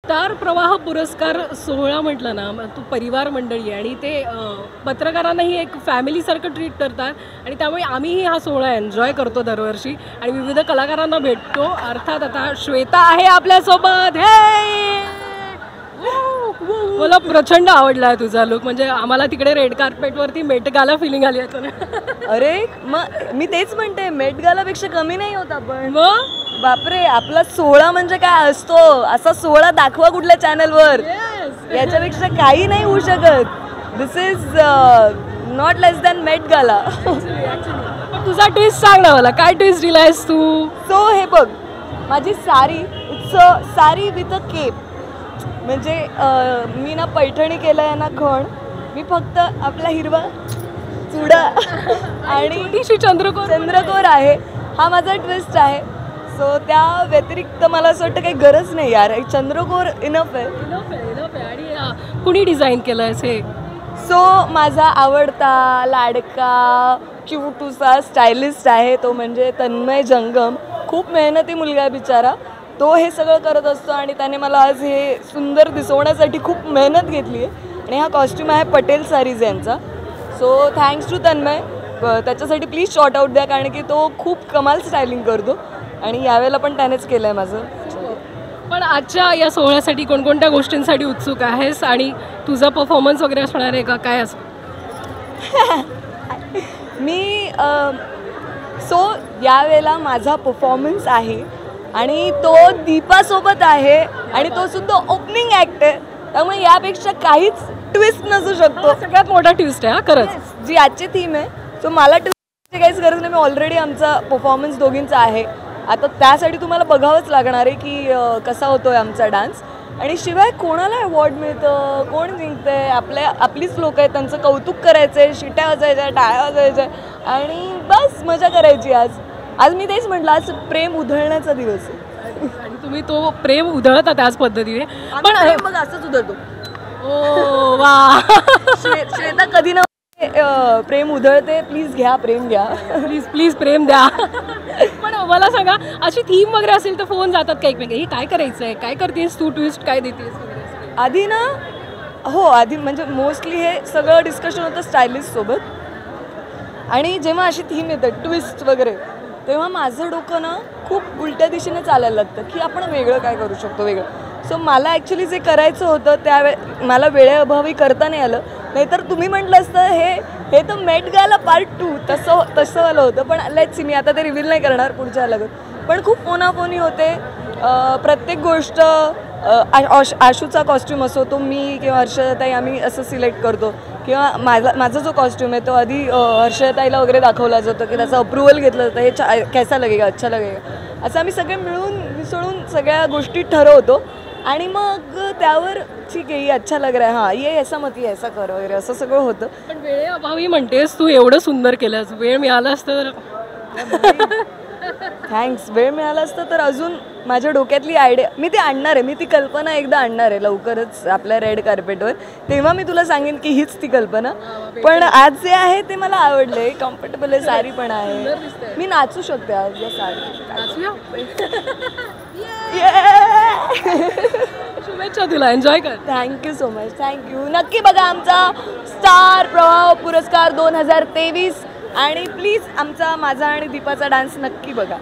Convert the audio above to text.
Star प्रवाह पुरस्कार सोहळा म्हटलं ना, मग तो परिवार मंडळी आणि ते पत्रकारांनाही एक फॅमिलीसारखं ट्रीट करतात आणि त्यामुळे आम्हीही हा सोहळा एन्जॉय करतो दरवर्षी आणि विविध कलाकारांना भेटतो. अर्थात आता श्वेता आहे आपल्यासोबत. हे मला प्रचंड आवडला तुझा लुक. म्हणजे आम्हाला तिकडे रेड कार्पेटवरती मेट गाला फिलिंग आली आहे. अरे मग मी तेच म्हणते, मेट गालापेक्षा कमी नाही होत आपण. बापरे, आपला सोहळा म्हणजे काय असतो, असा सोहळा दाखवा कुठल्या चॅनलवर. याच्यापेक्षा काही नाही होऊ शकत. This is not less than Met Gala. तुझा ट्विस्ट सांग ना मला, काय ट्विस्ट दिलायस तू? सो हे बघ, माझी sari, it's a sari with a cape. म्हणजे मी ना पैठणी केलं आहे ना खण. मी फक्त आपला हिरवा चुडा आणि चंद्रकोर आहे. हा माझा ट्विस्ट आहे. सो त्या व्यतिरिक्त मला असं वाटतं काही गरज नाही यार, चंद्रकोर इनफ आहे. आणि कुणी डिझाईन केलं आहे? सो माझा आवडता लाडका क्यूटूसा स्टायलिस्ट आहे तो म्हणजे तन्मय जंगम. खूप मेहनती मुलगा आहे बिचारा. तो हे सगळं करत असतो आणि त्याने मला आज हे सुंदर दिसवण्यासाठी खूप मेहनत घेतली आहे. आणि हा कॉस्ट्यूम आहे पटेल सारीज यांचा. So thanks to Tanmay. त्याच्यासाठी प्लीज शॉर्ट आउट द्या, कारण की तो खूप कमाल स्टायलिंग करतो आणि यावेळेला पण त्यानेच केलं आहे माझं. पण आजच्या या सोहळ्यासाठी कोणकोणत्या गोष्टींसाठी उत्सुक आहेस आणि तुझा परफॉर्मन्स वगैरे असणार आहे का, काय असं? मी सो यावेळेला माझा परफॉर्मन्स आहे आणि तो दीपासोबत आहे आणि तो सुद्धा ओपनिंग ॲक्ट आहे. त्यामुळे यापेक्षा काहीच ट्विस्ट नसू शकतो. सगळ्यात मोठा ट्विस्ट आहे खरंच, जी आजची थीम आहे. सो मला ट्विस्टची काहीच गरज नाही. मी ऑलरेडी आमचा परफॉर्मन्स दोघींचा आहे. आता त्यासाठी तुम्हाला बघावंच लागणार आहे की कसा होतोय आमचा डान्स. आणि शिवाय कोणाला अवॉर्ड मिळतं, कोण जिंकतंय, आपलीच लोक आहेत, त्यांचं कौतुक करायचं आहे, शिट्या वाजायच्या, टाळ्या वाजायच्या आणि बस मजा करायची. आज मी तेच म्हटलं, आज प्रेम उधळण्याचा दिवस आहे आणि तुम्ही तो प्रेम उधळता त्याच पद्धतीने. पण मग असंच उधळतो. ओ वा, श्वेता कधी ना प्रेम उधळते. प्लीज घ्या, प्रेम घ्या, प्लीज प्लीज प्रेम द्या. पण मला सांगा, अशी थीम वगैरे असेल तर फोन जातात का एकमेक, हे काय करायचं आहे, काय करतेस तू, ट्विस्ट काय देतेस? आधी ना आधी म्हणजे मोस्टली हे सगळं डिस्कशन होतं स्टायलिस्ट सोबत. आणि जेव्हा अशी थीम येते ट्विस्ट वगैरे, तेव्हा माझं डोकं ना खूप उलट्या दिशेने चालायला लागतं की आपण वेगळं काय करू शकतो, वेगळं. सो मला ॲक्च्युली जे करायचं होतं मला वेळेअभावी करता नाही आलं. नाहीतर तुम्ही म्हटलं असतं हे तर मेट गाला पार्ट 2 तसं वालं होतं. पण लेट्स सी, मी आता ते रिव्हील नाही करणार पुढच्या लगत. पण खूप फोनाफोनी होते. प्रत्येक गोष्ट आशूचा कॉस्ट्यूम असो तो मी किंवा हर्षदाताई आम्ही असं सिलेक्ट करतो, किंवा माझा जो कॉस्ट्यूम आहे तो आधी हर्षदाताईला वगैरे दाखवला जातो की त्याचं अप्रुव्हल घेतलं जातं, हे कैसा लगेगा, अच्छा लगेगा, असं आम्ही सगळे मिळून मिसळून सगळ्या गोष्टी ठरवतो. आणि मग त्यावर ठीक आहे, अच्छा लग रहा है, हां ये ऐसा मत ये ऐसा कर वगैरे असं सगळं होतं. पण वेळेअभावी म्हणतेस तू, एवढं सुंदर केलंस. वेळ मिळाला असतं तर थँक्स. वेळ मिळाला असतं तर अजून माझ्या डोक्यातली आयडिया मी ती आणणार आहे. मी ती कल्पना एकदा आणणार आहे लवकरच आपल्या रेड कार्पेटवर. तेव्हा मी तुला सांगेन की हीच ती कल्पना. पण आज जे आहे ते मला आवडलं आहे. कम्फर्टेबल आहे, साडी पण आहे. मी नाचू शकते आज या साडी. शुभेच्छा तुला, एन्जॉय कर. Thank you so much. थँक्यू. नक्की बघा आमचा स्टार प्रवाह पुरस्कार 2023 आणि प्लीज माझा आणि दीपाचा डान्स नक्की बघा.